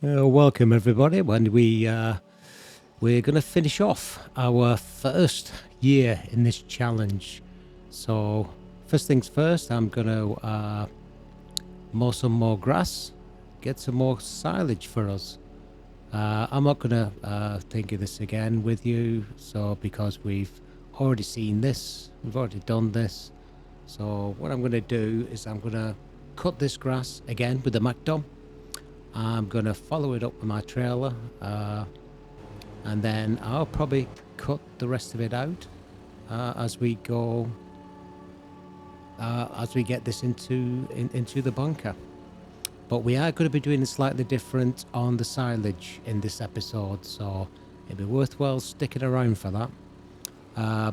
Welcome everybody. We're going to finish off our first year in this challenge. So first things first, I'm going to mow some more grass, get some more silage for us. I'm not going to think of this again with you, so because we've already seen this, we've already done this. So what I'm going to do is I'm going to cut this grass again with the MacDom. I'm going to follow it up with my trailer, and then I'll probably cut the rest of it out as we go, as we get this into the bunker. But we are going to be doing it slightly different on the silage in this episode, so it'd be worthwhile sticking around for that.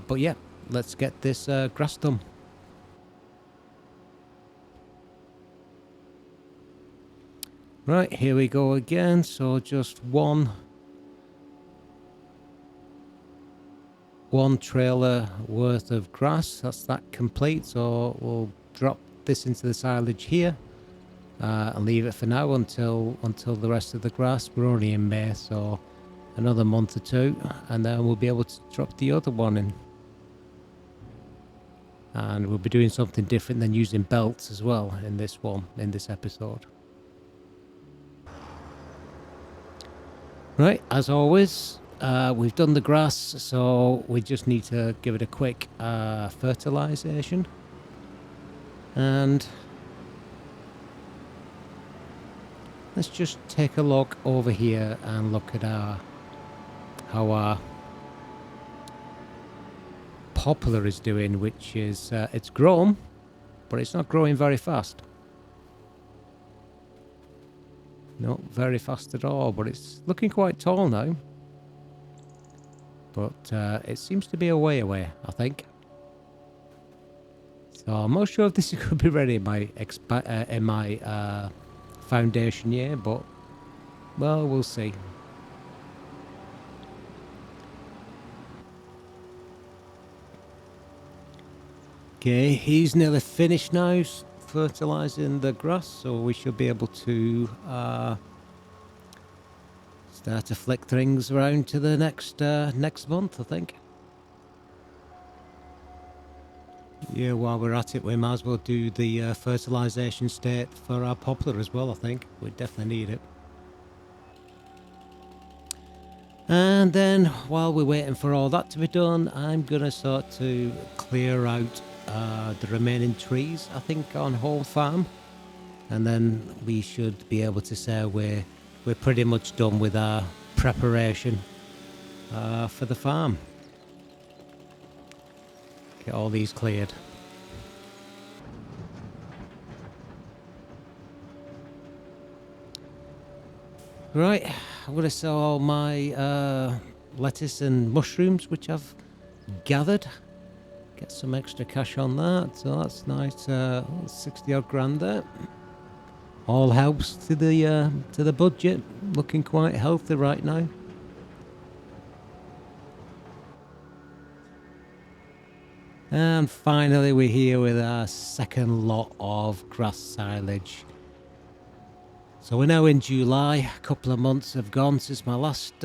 But yeah, let's get this grass done. Right, here we go again. So just one trailer worth of grass. That's that complete. So we'll drop this into the silage here and leave it for now until the rest of the grass. We're only in May, so another month or two, and then we'll be able to drop the other one in. And we'll be doing something different than using belts as well in this episode. Right, as always, we've done the grass, so we just need to give it a quick fertilization. And let's just take a look over here and look at how our poplar is doing, which is it's grown, but it's not growing very fast. Not very fast at all, but it's looking quite tall now. But it seems to be a way away, I think. So I'm not sure if this is going to be ready in my foundation year, but well, we'll see. Okay, he's nearly finished now fertilizing the grass, so we should be able to start to flick things around to the next month, I think. Yeah, while we're at it, we might as well do the fertilization state for our poplar as well, I think. We definitely need it. And then, while we're waiting for all that to be done, I'm going to start to clear out the remaining trees, I think, on Home Farm. And then we should be able to say we're pretty much done with our preparation for the farm. Get all these cleared. Right, I'm going to sell all my lettuce and mushrooms, which I've gathered. Get some extra cash on that, so that's nice. 60 odd grand there. All helps to the budget. Looking quite healthy right now. And finally, we're here with our second lot of grass silage. So we're now in July. A couple of months have gone since my last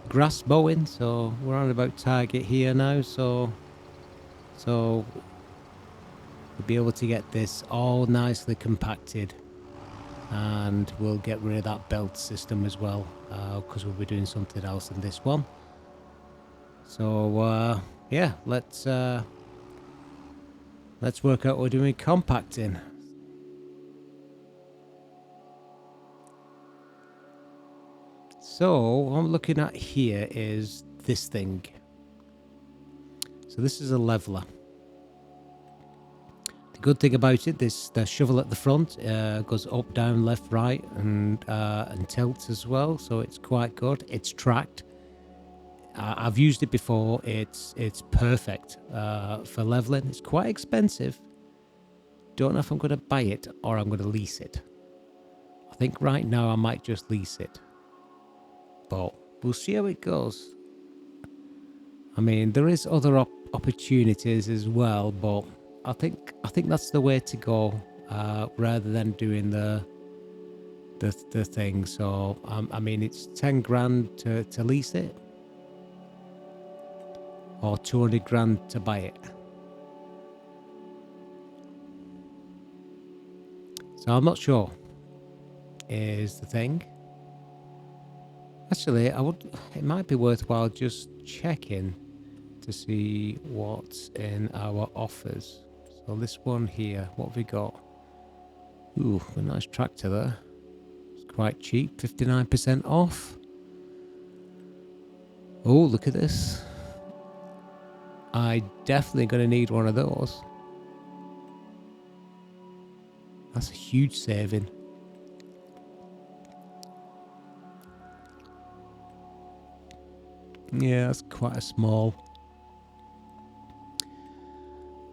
grass mowing, so we're on about target here now. So we'll be able to get this all nicely compacted, and we'll get rid of that belt system as well, because we'll be doing something else in this one. So yeah, let's work out what we're doing compacting. So what I'm looking at here is this thing. So this is a leveler. The good thing about it, the shovel at the front goes up, down, left, right, and tilts as well. So it's quite good. It's tracked. I've used it before. It's perfect for leveling. It's quite expensive. Don't know if I'm going to buy it or I'm going to lease it. I think right now I might just lease it. But we'll see how it goes. I mean, there is other opportunities as well, but I think that's the way to go, rather than doing the the thing. So I mean, it's 10 grand to lease it, or 200 grand to buy it. So I'm not sure. Is the thing. Actually, it might be worthwhile just checking to see what's in our offers. So this one here, what have we got? Ooh, a nice tractor there. It's quite cheap, 59% off. Oh, look at this. I definitely going to need one of those. That's a huge saving. Yeah, that's quite a small.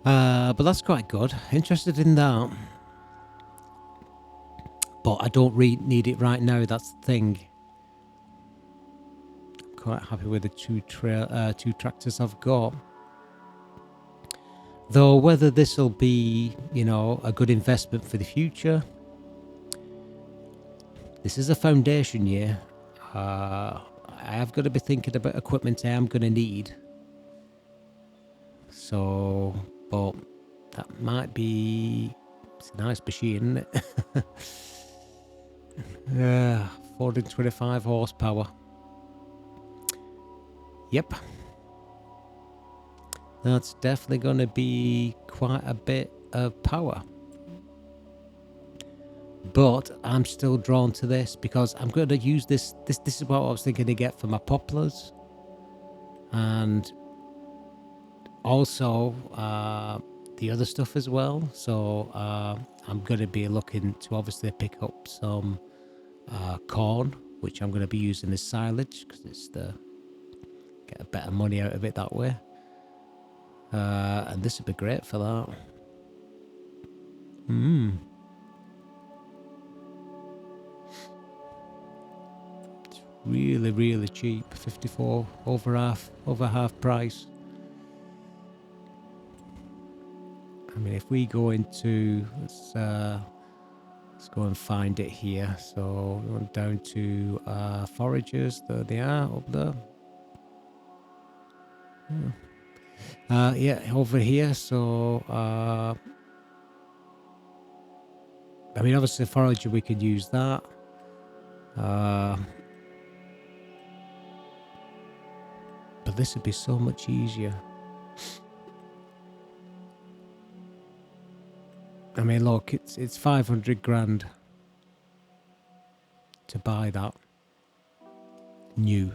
But that's quite good. Interested in that. But I don't need it right now. That's the thing. I'm quite happy with the two tractors I've got. Though whether this will be, a good investment for the future. This is a foundation year. I have got to be thinking about equipment I am going to need. So, but that might be... It's a nice machine, isn't it? Yeah, 425 horsepower. Yep. That's definitely going to be quite a bit of power. But I'm still drawn to this because I'm going to use this. This is what I was thinking to get for my poplars. And also the other stuff as well. So I'm going to be looking to obviously pick up some corn, which I'm going to be using as silage because it's get a better money out of it that way. And this would be great for that. It's really, really cheap. 54 over half price. I mean, if we go into let's go and find it here. So we went down to foragers. There they are up there. Yeah, over here. So I mean, obviously forager we could use that. But this would be so much easier. I mean, look, it's 500 grand to buy that new.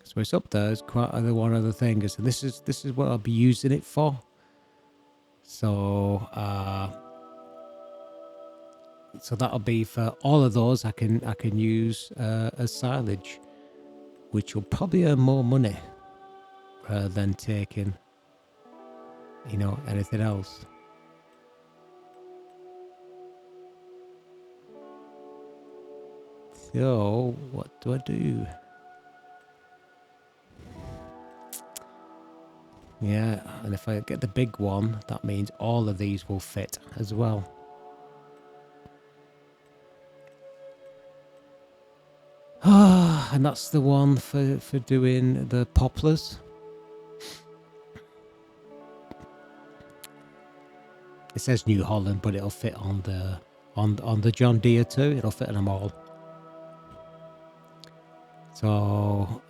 So it's up there. It's quite one other thing. So this is what I'll be using it for. So so that'll be for all of those. I can use as silage, which will probably earn more money rather than taking, anything else. So what do I do? Yeah, and if I get the big one, that means all of these will fit as well. And that's the one for doing the poplars. It says New Holland, but it'll fit on the John Deere too. It'll fit on them all. So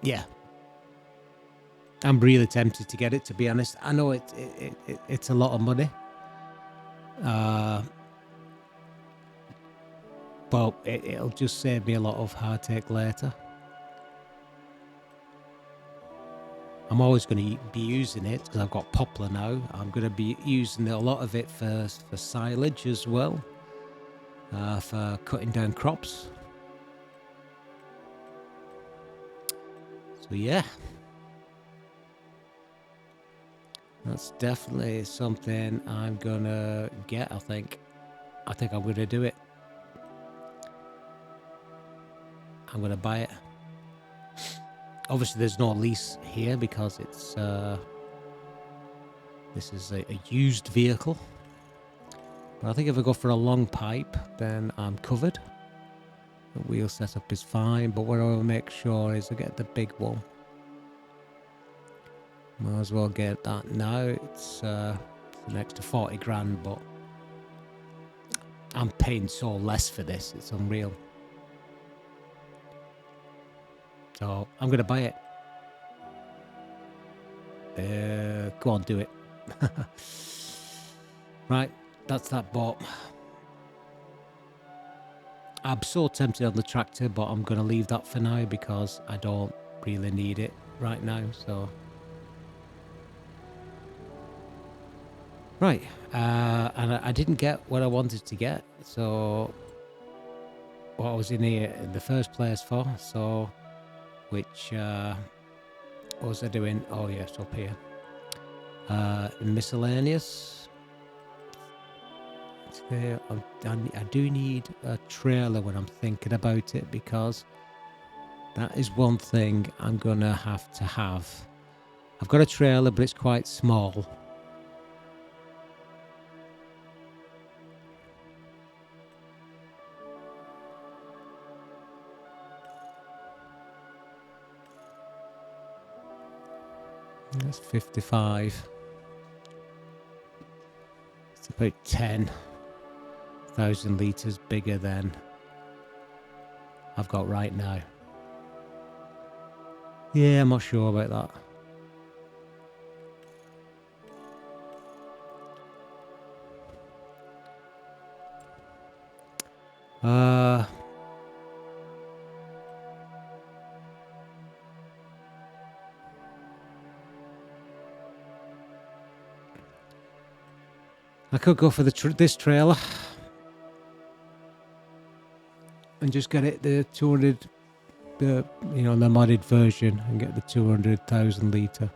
yeah, I'm really tempted to get it. To be honest, I know it's a lot of money. But it'll just save me a lot of heartache later. I'm always going to be using it because I've got poplar now. I'm going to be using a lot of it for silage as well, for cutting down crops. So yeah, that's definitely something I'm going to get, I think. I think I'm going to do it. I'm going to buy it. Obviously, there's no lease here because it's This is a used vehicle. But I think if I go for a long pipe, then I'm covered. The wheel setup is fine, but what I will make sure is I get the big one. Might as well get that now. It's an extra 40 grand, but I'm paying so less for this. It's unreal. So I'm going to buy it. Go on, do it. Right, that's that bought. I'm so tempted on the tractor, but I'm going to leave that for now because I don't really need it right now. So, right, and I didn't get what I wanted to get. So, what I was in here in the first place for. So, which what was I doing? Oh yes, up here. Miscellaneous. I do need a trailer when I'm thinking about it, because that is one thing I'm gonna have to have. I've got a trailer, but it's quite small. That's 55. It's about 10,000 litres bigger than I've got right now. Yeah, I'm not sure about that. I could go for this trailer and just get it the 200, the modded version, and get the 200,000 litre.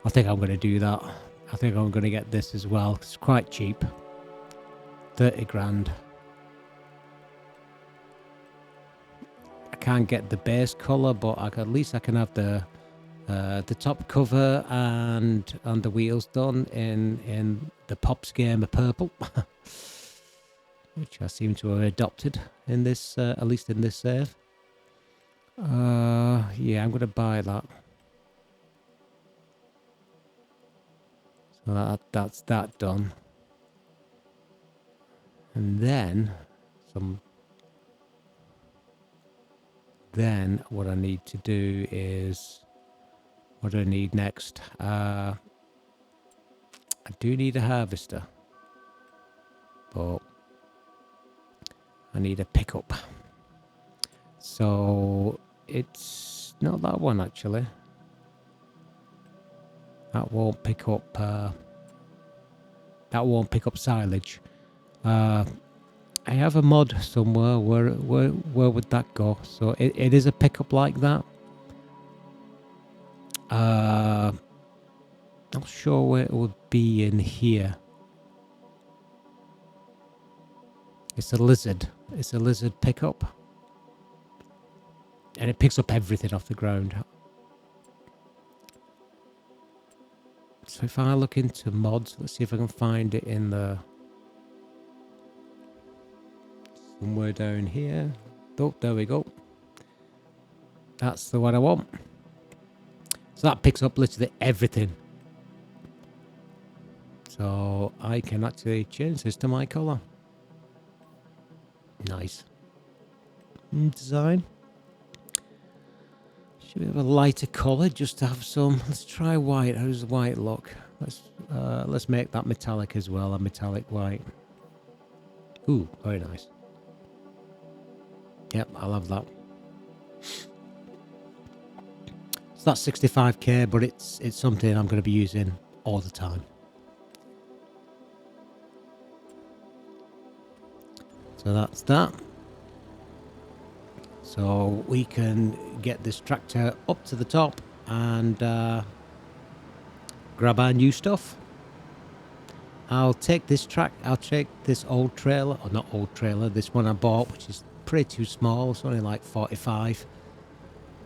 I think I'm going to do that. I think I'm going to get this as well. It's quite cheap. 30 grand. I can't get the base colour, but at least I can have the top cover and the wheels done in the Pops Gamer purple, which I seem to have adopted in this, at least in this save. Yeah, I'm going to buy that. So that's that done. And then what I need to do is, what do I need next? I do need a harvester, but I need a pickup. So it's not that one actually. That won't pick up. That won't pick up silage. I have a mod somewhere. Where would that go? So it is a pickup like that. Not sure where it would be in here. It's a lizard. It's a lizard pickup, and it picks up everything off the ground. So if I look into mods, let's see if I can find it in the somewhere down here. Oh, there we go. That's the one I want. So that picks up literally everything. So I can actually change this to my colour. Nice. Design. Should we have a lighter colour just to have some? Let's try white. How does the white look? Let's make that metallic as well, a metallic white. Ooh, very nice. Yep, I love that. So that's 65k, but it's something I'm going to be using all the time. So that's that. So we can get this tractor up to the top and grab our new stuff. I'll take this old trailer, or not old trailer, this one I bought, which is pretty too small. It's only like 45.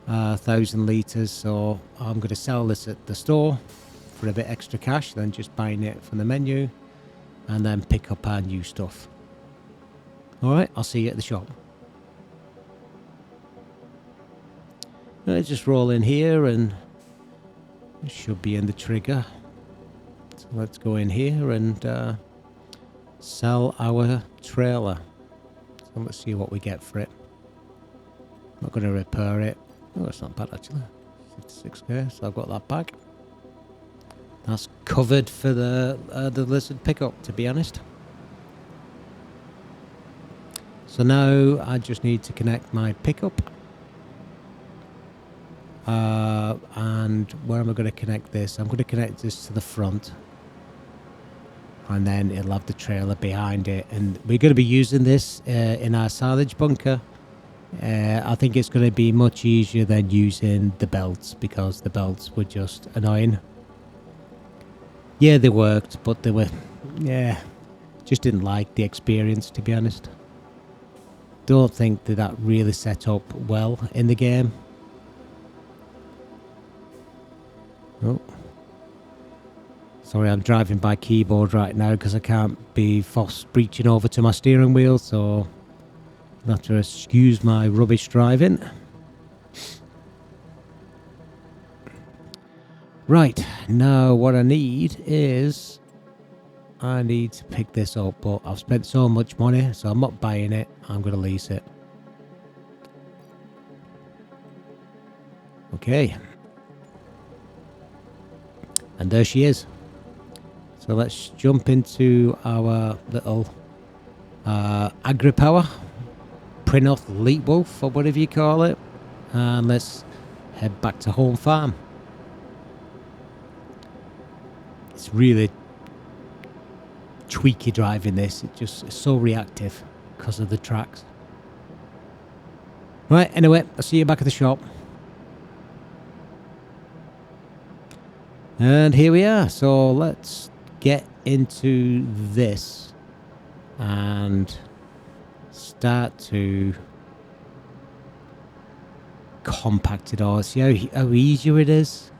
1,000 litres, so I'm going to sell this at the store for a bit extra cash than just buying it from the menu, and then pick up our new stuff. Alright, I'll see you at the shop. Let's just roll in here, and it should be in the trigger. So let's go in here and sell our trailer. So let's see what we get for it. Not going to repair it. Oh, it's not bad actually. 66k, so I've got that back. That's covered for the Lizard pickup, to be honest. So now I just need to connect my pickup. And where am I going to connect this? I'm going to connect this to the front. And then it'll have the trailer behind it. And we're going to be using this in our silage bunker. I think it's going to be much easier than using the belts, because the belts were just annoying. Yeah, they worked, but they were, yeah, just didn't like the experience, to be honest. Don't think that really set up well in the game. Oh. Sorry, I'm driving by keyboard right now because I can't be reaching over to my steering wheel, so you'll have to excuse my rubbish driving. Right, now what I need is, I need to pick this up, but I've spent so much money, so I'm not buying it, I'm going to lease it. Okay. And there she is. So let's jump into our little AgriPower, Prinoth Leapwolf, or whatever you call it. And let's head back to home farm. It's really tweaky driving this. It's so reactive because of the tracks. Right, anyway, I'll see you back at the shop. And here we are. So let's get into this and start to compact it all. See how easier it is?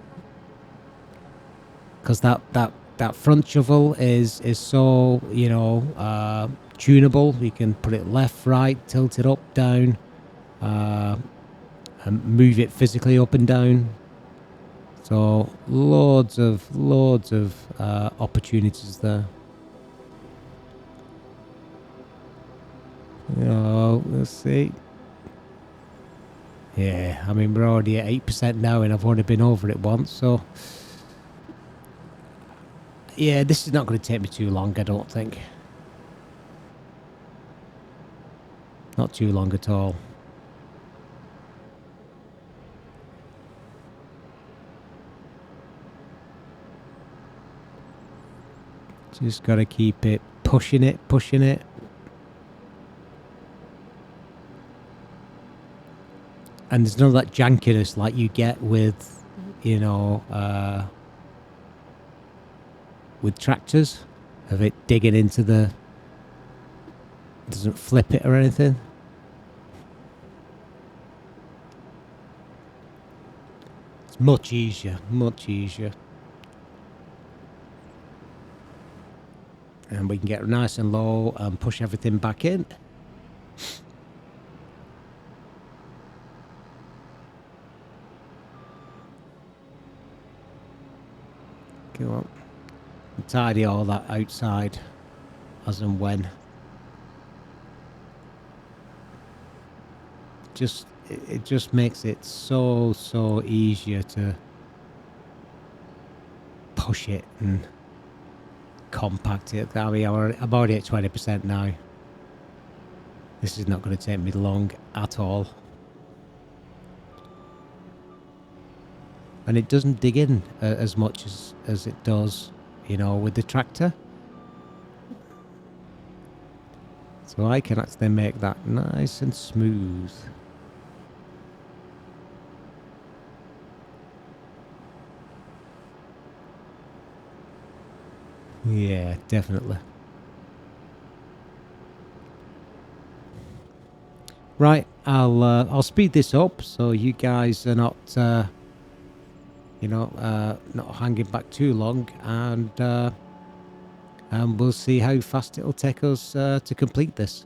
Because that front shovel is so, you know, tunable. You can put it left, right, tilt it up, down, and move it physically up and down. So loads of opportunities there. Oh, let's see. Yeah, I mean, we're already at 8% now, and I've only been over it once, so yeah, this is not going to take me too long, I don't think. Not too long at all. Just got to keep it, pushing it. And there's none of that jankiness like you get with, you know, with tractors, of it digging into the, doesn't flip it or anything. It's much easier. And we can get nice and low and push everything back in. Go on. And tidy all that outside as and when. It just makes it so easier to push it and compact it. I mean, I'm already at 20% now. This is not going to take me long at all. And it doesn't dig in as much as it does, you know, with the tractor. So I can actually make that nice and smooth. Yeah, definitely. Right, I'll speed this up so you guys are not not hanging back too long, and we'll see how fast it'll take us to complete this.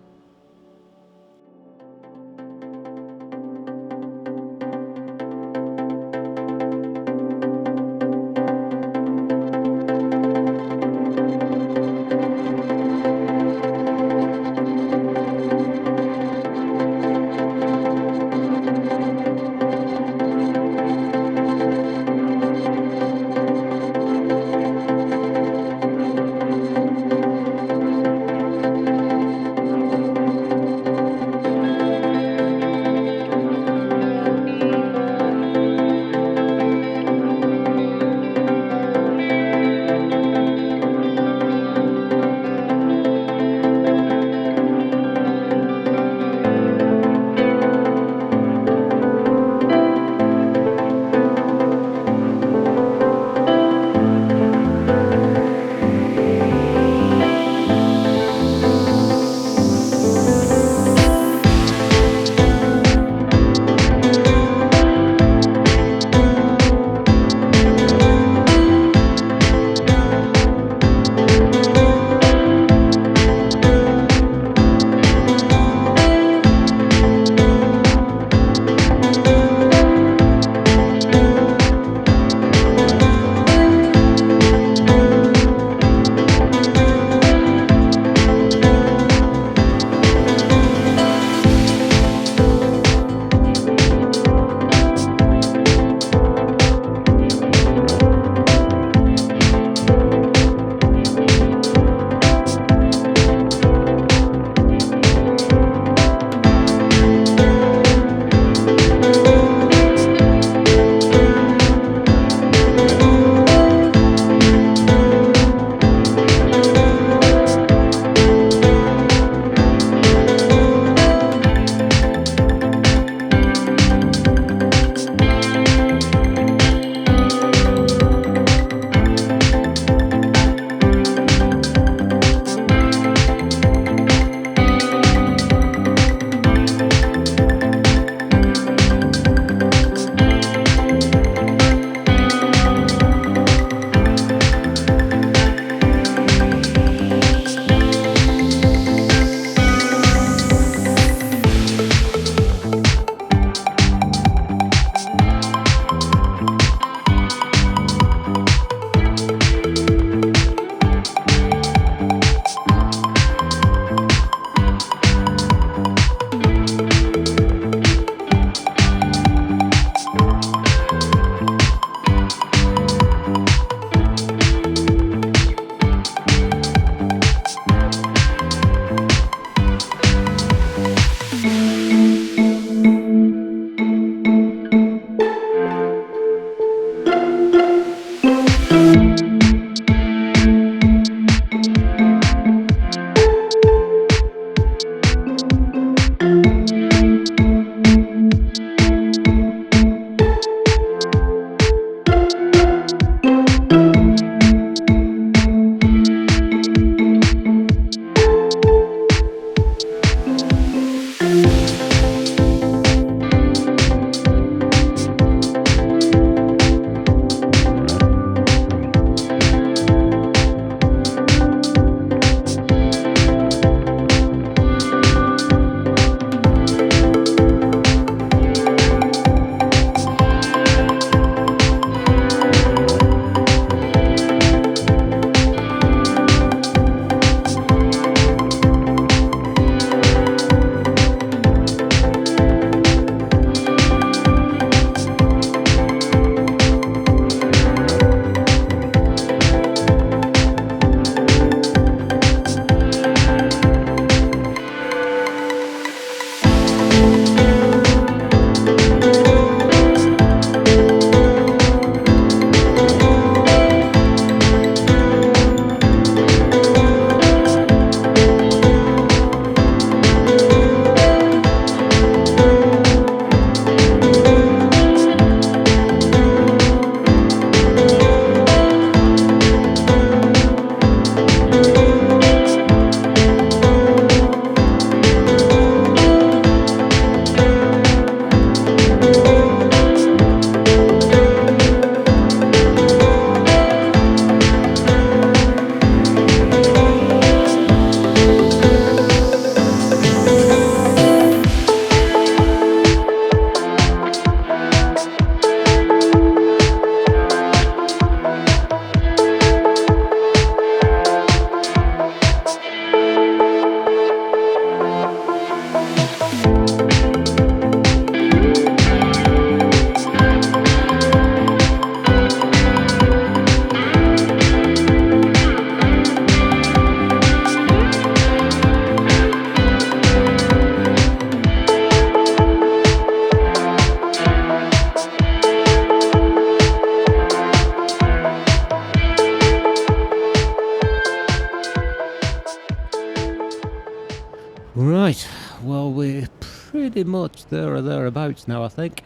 Right, well, we're pretty much there or thereabouts now, I think.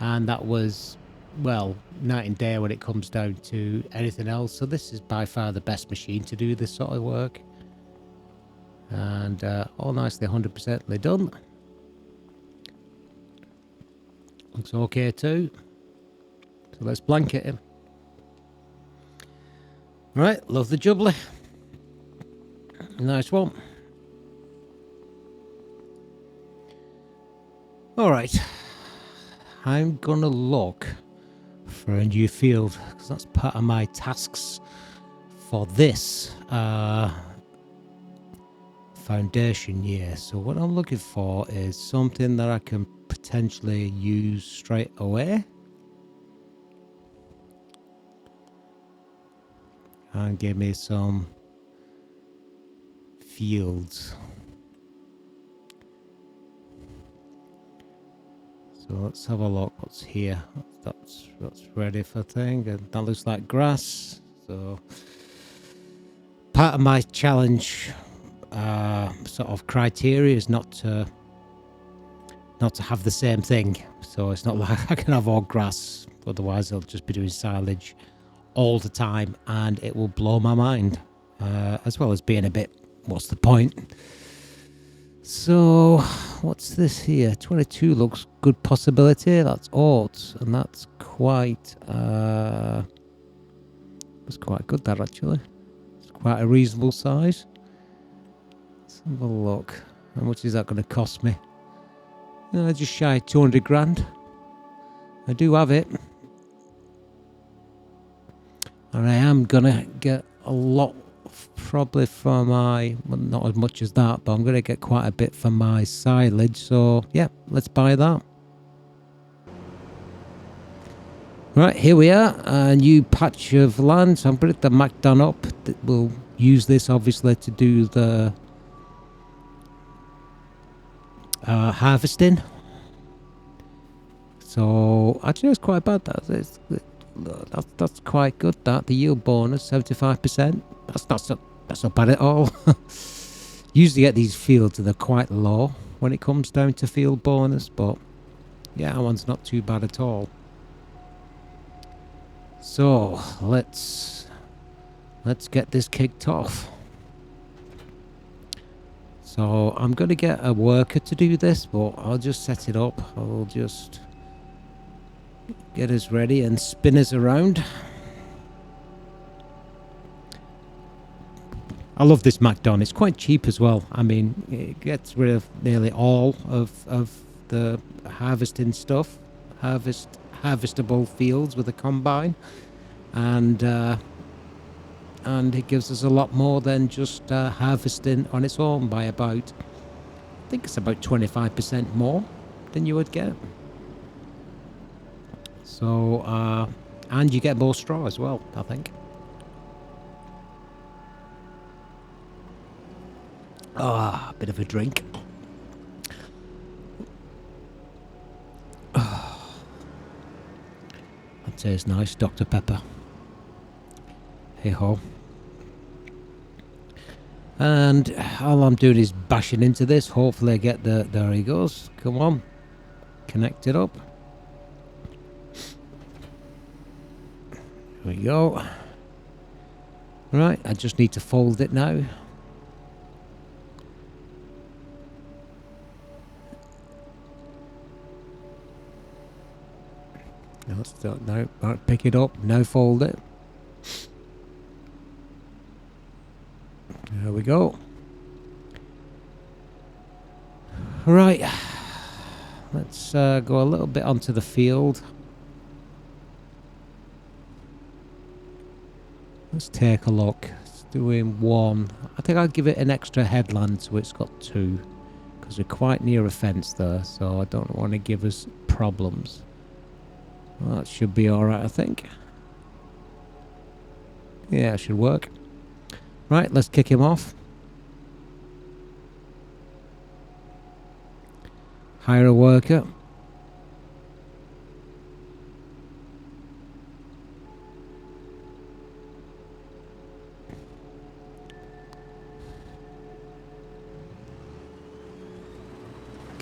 And that was, well, night and day when it comes down to anything else. So this is by far the best machine to do this sort of work. And all nicely 100% done. Looks okay too. So let's blanket him. Right, love the jubbly. Nice one. Alright, I'm gonna look for a new field because that's part of my tasks for this foundation year. So what I'm looking for is something that I can potentially use straight away and give me some fields. So let's have a look what's here. That's ready for thing, and that looks like grass. So part of my challenge sort of criteria is not to have the same thing. So it's not like I can have all grass, otherwise I'll just be doing silage all the time and it will blow my mind, as well as being a bit, what's the point? So what's this here? 22 looks good possibility. That's oats, and that's quite good, that actually. It's quite a reasonable size. Let's have a look. How much is that going to cost me? Just shy of 200 grand. I do have it. And I am going to get a lot, probably for my, well, not as much as that, but I'm going to get quite a bit for my silage. So, yeah, let's buy that. Right, here we are. A new patch of land. So I'm going to put the MacDon up. We'll use this, obviously, to do the harvesting. So actually it's quite bad. That's quite good. That the yield bonus 75%. That's not bad at all. Usually get these fields and they're quite low when it comes down to field bonus, but yeah, that one's not too bad at all. So let's get this kicked off. So I'm going to get a worker to do this, but I'll just set it up. I'll just get us ready and spin us around. I love this MacDon. It's quite cheap as well. I mean, it gets rid of nearly all of the harvesting stuff, harvestable fields with a combine, and it gives us a lot more than just harvesting on its own by about, I think it's about 25% more than you would get. So, and you get more straw as well, I think. Ah, a bit of a drink. That tastes nice, Dr. Pepper. Hey ho. And all I'm doing is bashing into this. Hopefully I get there he goes. Come on. Connect it up. There we go. Right, I just need to fold it now. No, right, pick it up, now fold it. There we go. Right, let's go a little bit onto the field. Let's take a look. It's doing one. I think I'll give it an extra headland so it's got two, because we're quite near a fence there, so I don't want to give us problems. Well, that should be alright, I think. Yeah, it should work. Right, let's kick him off. Hire a worker.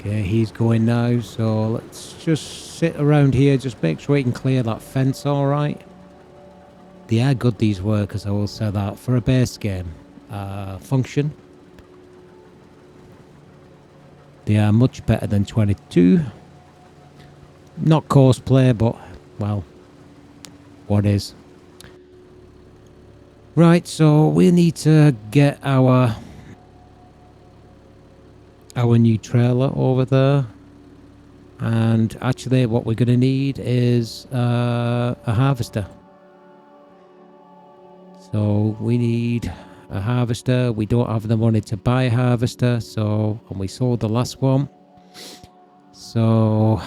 Okay, he's going now, so let's just sit around here, just make sure we can clear that fence alright. They are good, these workers, I will say that, for a base game function. They are much better than 22. Not course play, but, well, what is. Right, so we need to get our new trailer over there. And actually what we're going to need is a harvester. So we need a harvester. We don't have the money to buy a harvester, so, and we sold the last one. So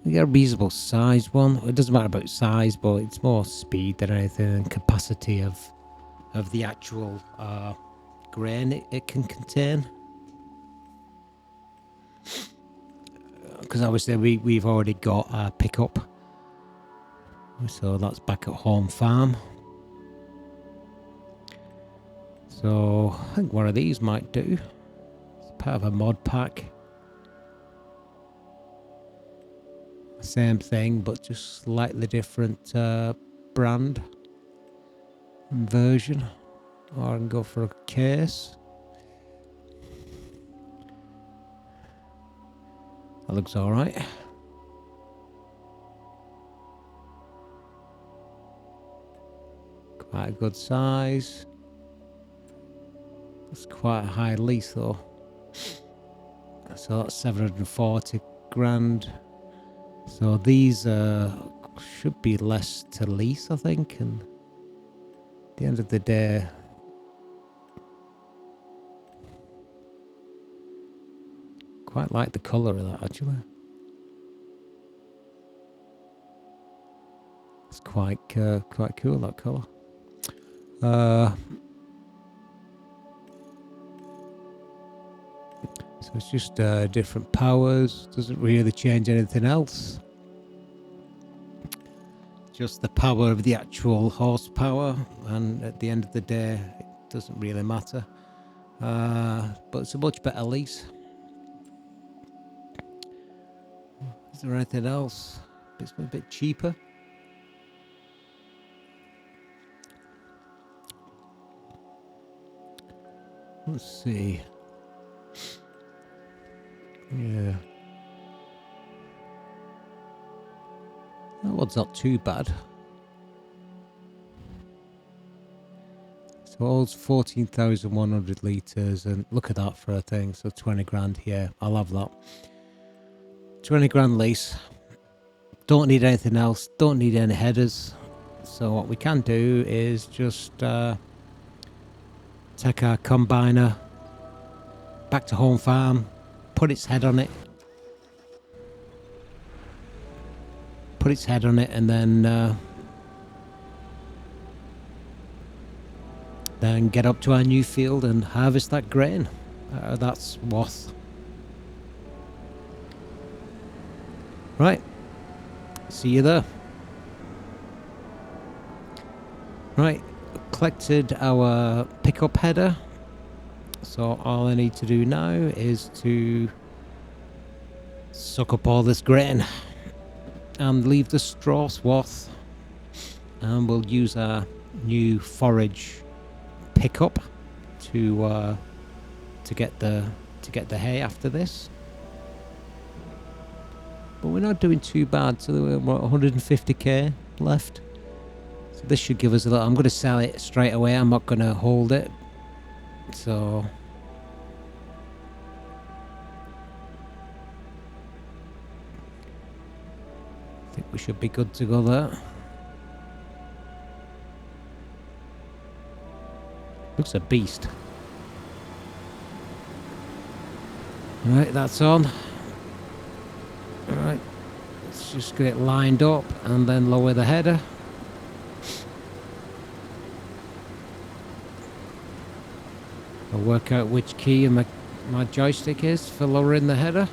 we get a reasonable size one. It doesn't matter about size, but it's more speed than anything, and capacity of the actual grain it can contain. Because obviously we've already got a pickup, so that's back at home farm. So I think one of these might do. It's part of a mod pack. Same thing, but just slightly different brand and version. Or I can go for a case. That looks alright. Quite a good size. That's quite a high lease though. So that's 740 grand. So these should be less to lease, I think. And at the end of the day, quite like the colour of that actually. It's quite cool, that colour. So it's just different powers. Doesn't really change anything else. Just the power of the actual horsepower, and at the end of the day, it doesn't really matter. But it's a much better lease. Is there anything else? It's a bit cheaper. Let's see. Yeah. That one's not too bad. So it holds 14,100 litres, and look at that for a thing. So 20 grand, yeah, I'll have that. 20 grand lease. Don't need anything else, don't need any headers. So what we can do is just take our combiner back to home farm, put its head on it. Put its head on it, and then get up to our new field and harvest that grain. That's swath. Right, see you there. Right, collected our pickup header. So all I need to do now is to suck up all this grain and leave the straw swath, and we'll use our new forage pickup to get the hay after this. But we're not doing too bad, so we're 150k left. So this should give us a lot. I'm going to sell it straight away, I'm not going to hold it. So I think we should be good to go there. Looks a beast. Right, that's on. Alright, let's just get it lined up and then lower the header. I'll work out which key my joystick is for lowering the header.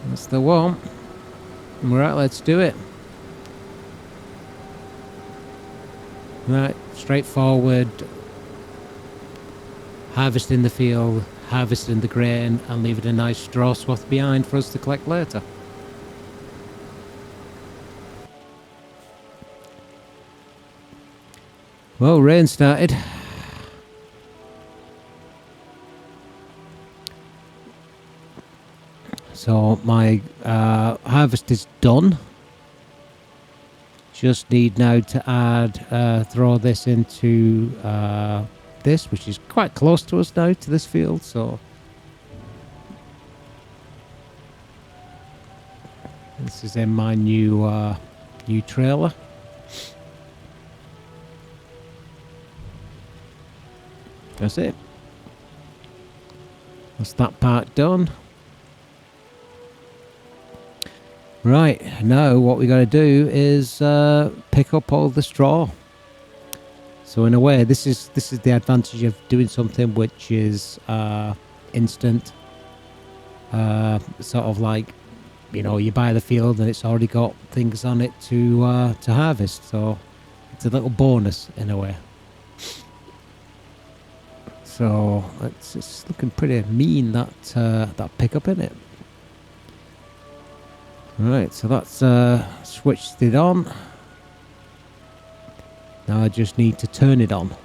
That's the one. Right, let's do it. Right, straightforward harvesting the field, harvesting the grain, and leaving a nice straw swath behind for us to collect later. Well, rain started. So my harvest is done. Just need now to add, throw this into this, which is quite close to us now, to this field. So this is in my new trailer. That's it. That's that part done. Right, now what we got to do is pick up all the straw. So in a way, this is the advantage of doing something which is instant. Sort of like, you know, you buy the field and it's already got things on it to harvest. So it's a little bonus in a way. So it's looking pretty mean, that pickup, isn't it? Right, so that's switched it on. Now I just need to turn it on.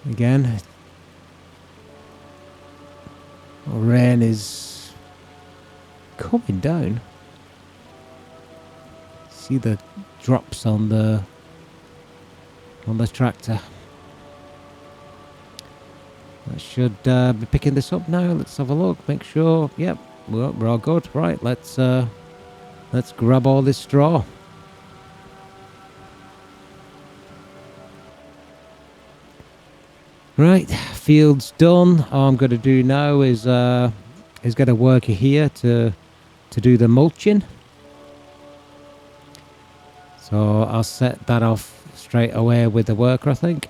Again, rain is coming down. See the drops on the tractor. I should be picking this up now. Let's have a look. Make sure. Yep, we're all good. Right, let's grab all this straw. Right, field's done. All I'm going to do now is get a worker here to do the mulching. So I'll set that off straight away with the worker, I think.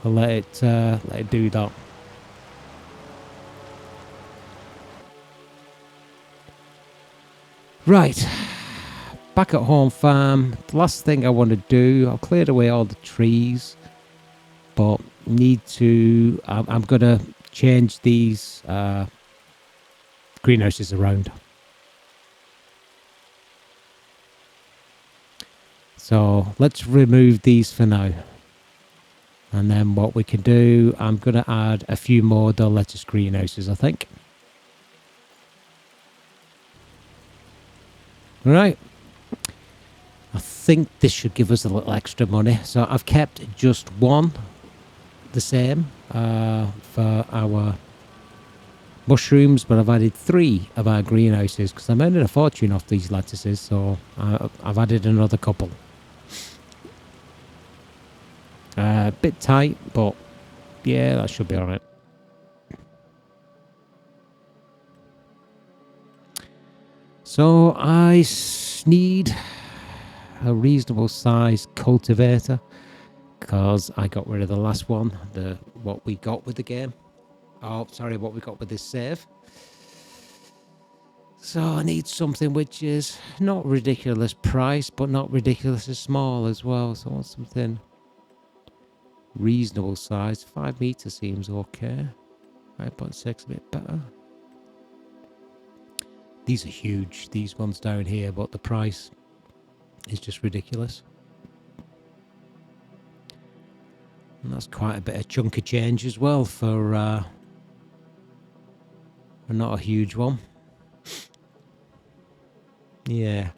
I'll let it do that. Right, back at home farm. The last thing I want to do, I've cleared away all the trees, but need to. I'm gonna change these greenhouses around. So let's remove these for now. And then what we can do, I'm going to add a few more the lettuce greenhouses, I think. Right. I think this should give us a little extra money. So I've kept just one the same for our mushrooms, but I've added 3 of our greenhouses because I'm earning a fortune off these lettuces. So I've added another couple. A bit tight, but yeah, that should be alright. So I need a reasonable size cultivator because I got rid of the last one, what we got with the game. Oh, sorry, what we got with this save. So I need something which is not ridiculous price, but not ridiculously small as well. So I want something reasonable size. 5 meters seems okay. 5.6 a bit better. These are huge, these ones down here, but the price is just ridiculous. And that's quite a bit of chunk of change as well for not a huge one. Yeah.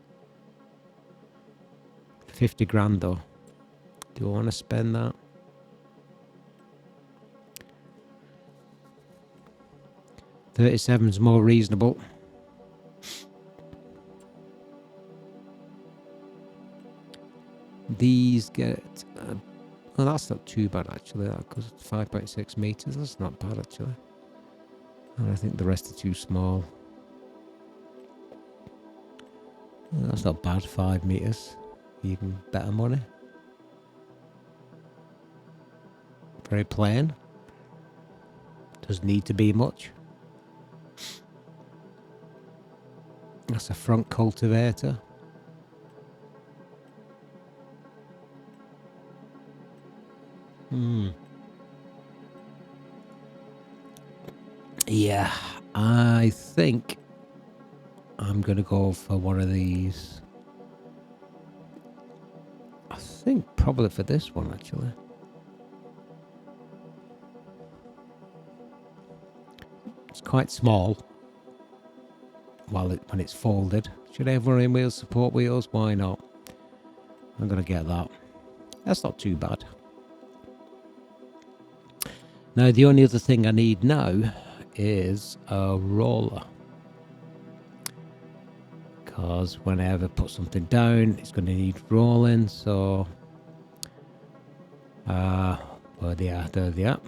50 grand though. Do I want to spend that? $37's more reasonable. These get... well, that's not too bad actually, because it's 5.6 meters. That's not bad actually. And I think the rest are too small. That's not bad, 5 meters. Even better money. Very plain. Doesn't need to be much. That's a front cultivator. Yeah, I think I'm going to go for one of these. I think probably for this one, actually. It's quite small when it's folded. Should have running wheels, support wheels? Why not? I'm going to get that. That's not too bad. Now, the only other thing I need now is a roller. Because whenever I put something down, it's going to need rolling. So, there they are.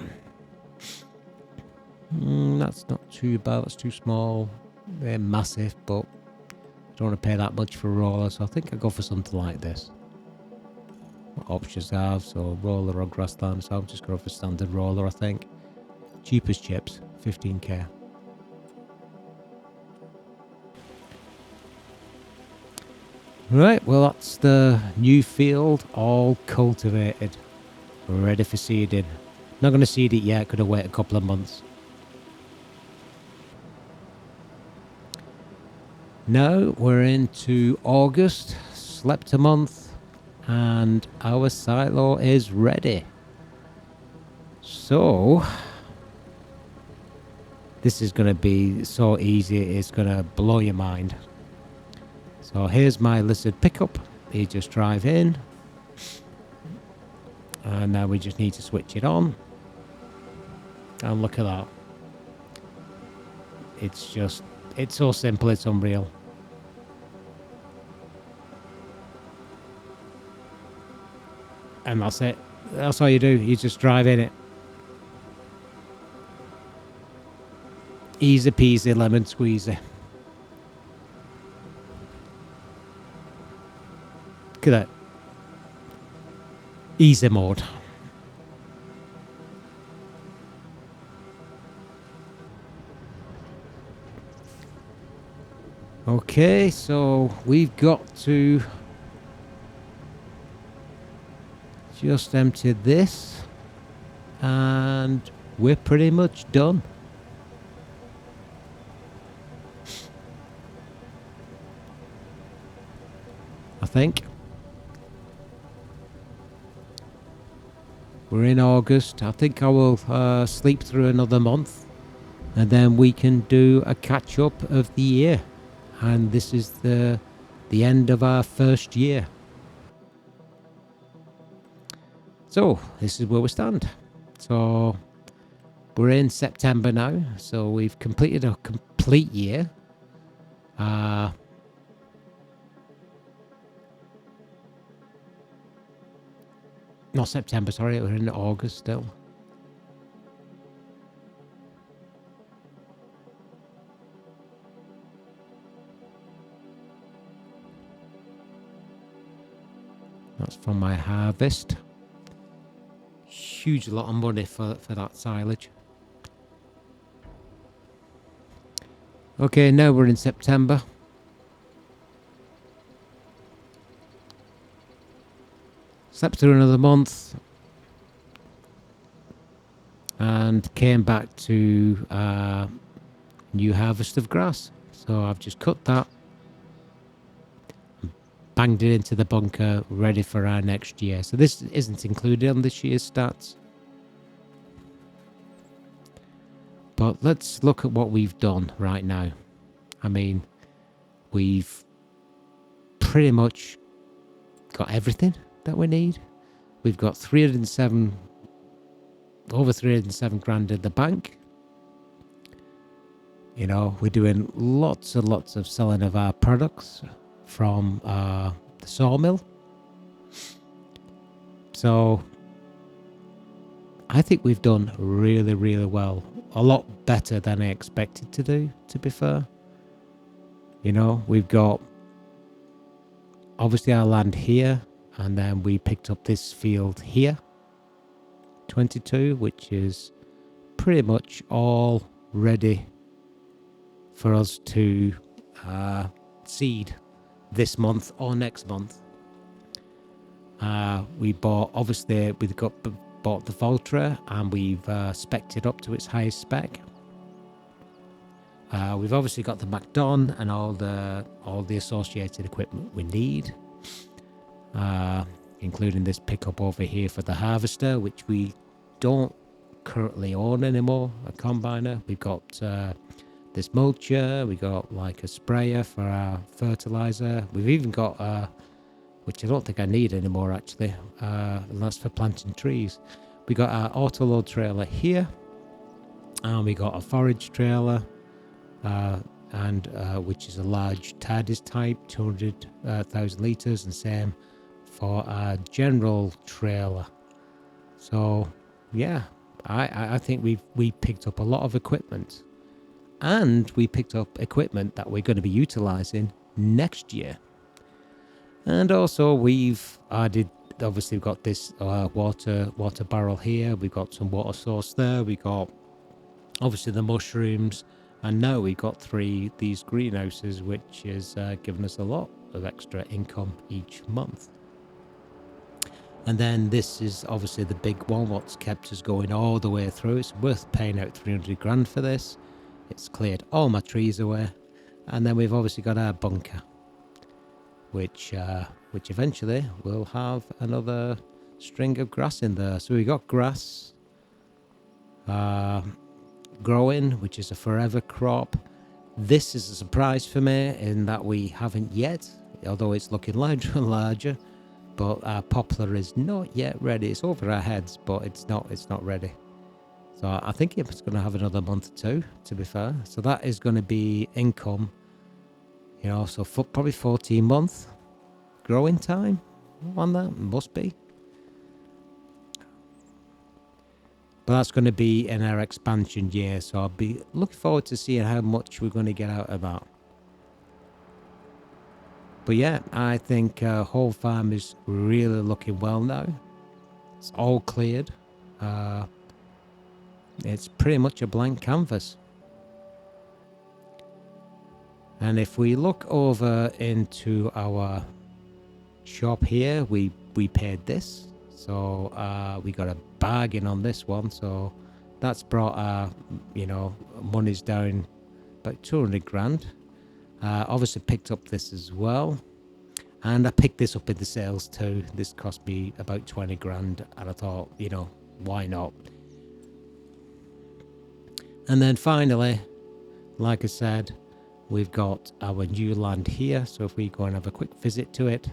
That's not too bad. That's too small. They're massive, but I don't want to pay that much for a roller. So I think I'll go for something like this. What options I have? So roller or grassland. So I'm just going for standard roller, I think. Cheapest chips, 15k. Right, well that's the new field all cultivated. Ready for seeding. Not going to seed it yet, could have wait a couple of months. Now we're into August, slept a month, and our silo is ready. So, this is going to be so easy, it's going to blow your mind. So here's my lizard pickup. You just drive in. And now we just need to switch it on. And look at that. It's so simple, it's unreal. And that's it. That's all you do. You just drive in it. Easy peasy lemon squeezy. Look at that. Easy mode. Okay, so we've got to just empty this and we're pretty much done. I think. We're in August. I think I will sleep through another month and then we can do a catch up of the year. And this is the end of our first year. So this is where we stand. So we're in September now. So we've completed a complete year. Not September, sorry, we're in August still. That's from my harvest. Huge lot of money for that silage. Okay, now we're in September. Slept through another month and came back to new harvest of grass. So I've just cut that, banged it into the bunker, ready for our next year. So this isn't included on this year's stats. But let's look at what we've done right now. I mean, we've pretty much got everything that we need. We've got over 307 grand in the bank. You know, we're doing lots and lots of selling of our products from the sawmill. So I think we've done really, really well. A lot better than I expected to do, to be fair. You know, we've got obviously our land here, and then we picked up this field here, 22, which is pretty much all ready for us to seed this month or next month. We bought, obviously, we've got bought the Voltra and we've spec'd it up to its highest spec. We've obviously got the MacDon and all the associated equipment we need, including this pickup over here for the harvester, which we don't currently own anymore, a combiner. We've got this mulcher, we got like a sprayer for our fertilizer. We've even got which I don't think I need anymore actually, and that's for planting trees. We got our auto load trailer here, and we got a forage trailer, and which is a large TARDIS type, 200,000 litres, and same for our general trailer. So yeah, I think we picked up a lot of equipment, and we picked up equipment that we're going to be utilising next year. And also we've added, obviously we've got this water barrel here, we've got some water source there, we got obviously the mushrooms, and now we've got these greenhouses, which is giving us a lot of extra income each month. And then this is obviously the big one, what's kept us going all the way through. It's worth paying out 300 grand for this. It's cleared all my trees away. And then we've obviously got our bunker, which eventually will have another string of grass in there. So we got grass growing, which is a forever crop. This is a surprise for me in that we haven't yet, although it's looking larger and larger, but our poplar is not yet ready. It's over our heads, but it's not ready. So I think it's going to have another month or two, to be fair. So that is going to be income, you know, so for probably 14 month growing time on that, must be. But that's going to be in our expansion year, so I'll be looking forward to seeing how much we're going to get out of that. But yeah, I think whole farm is really looking well now. It's all cleared. It's pretty much a blank canvas. And if we look over into our shop here, we paid this. So we got a bargain on this one. So that's brought our, you know, monies down about 200 grand. Obviously picked up this as well. And I picked this up in the sales too. This cost me about 20 grand. And I thought, you know, why not? And then finally, like I said, we've got our new land here. So if we go and have a quick visit to it,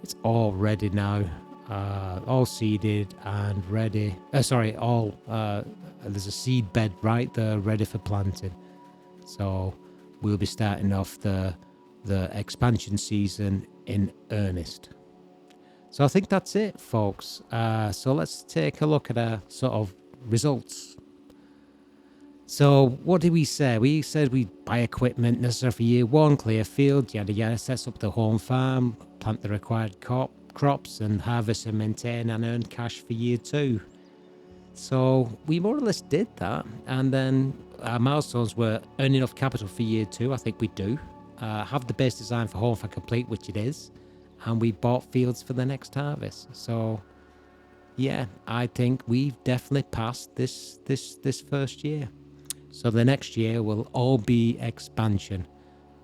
it's all ready now. All seeded and ready. There's a seed bed right there ready for planting. So we'll be starting off the expansion season in earnest. So I think that's it, folks. So let's take a look at our sort of results. So what did we say? We said we'd buy equipment necessary for year one, clear field, yada yada, set up the home farm, plant the required crops, and harvest and maintain and earn cash for year two. So we more or less did that, and then our milestones were earn enough capital for year two. I think we do. Have the base design for home farm complete, which it is, and we bought fields for the next harvest. So yeah, I think we've definitely passed this first year. So the next year will all be expansion.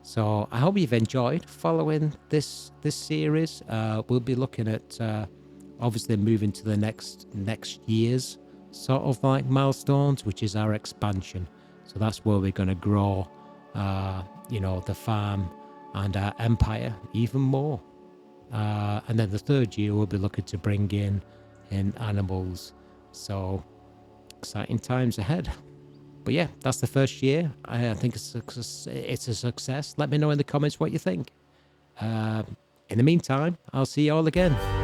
So I hope you've enjoyed following this series. We'll be looking at obviously moving to the next year's sort of like milestones, which is our expansion. So that's where we're going to grow, you know, the farm and our empire even more. And then the third year we'll be looking to bring in animals. So exciting times ahead. But yeah, that's the first year. I think it's a success. Let me know in the comments what you think. In the meantime, I'll see you all again.